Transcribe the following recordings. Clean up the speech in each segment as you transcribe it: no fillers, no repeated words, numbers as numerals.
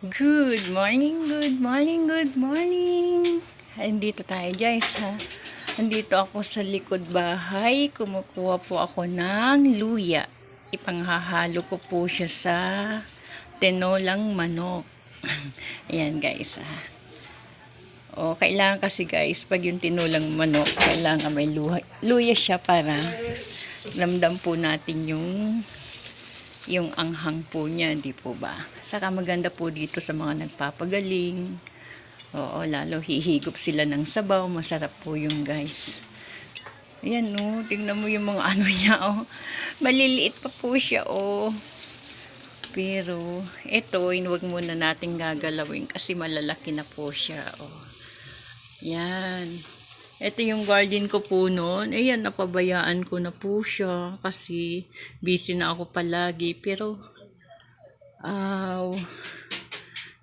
Good morning, good morning, good morning. Andito tayo guys ha. Andito ako sa likod bahay. Kumukuha po ako ng luya. Ipanghahalo ko po siya sa tinolang manok. Ayan guys ha. O, kailangan kasi guys, pag yung tinolang manok, kailangan may luya siya para ramdam po natin yung anghang po niya, di po ba? Saka maganda po dito sa mga nagpapagaling. Oo, lalo hihigop sila ng sabaw. Masarap po yung guys. Ayan oh, tingnan mo yung mga ano niya oh. Maliliit pa po siya oh. Pero ito, wag muna natin gagalawin kasi malalaki na po siya oh. Yan. Ito yung garden ko po noon. Ayan, napabayaan ko na po siya kasi busy na ako palagi. Pero,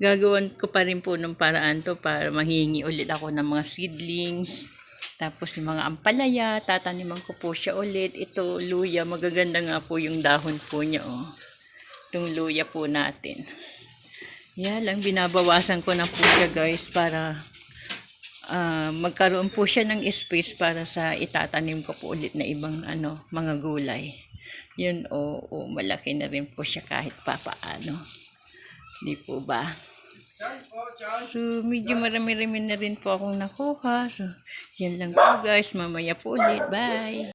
gagawan ko pa rin po ng paraan to para mahingi ulit ako ng mga seedlings. Tapos yung mga ampalaya, tataniman ko po siya ulit. Ito, luya. Magaganda nga po yung dahon po niya. Oh. Itong luya po natin. Yan lang, binabawasan ko na po siya guys para magkaroon po siya ng space para sa itatanim ko po ulit na ibang mga gulay. Yun malaki na rin po siya kahit papaano. Di po ba? So, medyo marami-rami na rin po akong nakuha. So, yan lang po guys. Mamaya po ulit. Bye!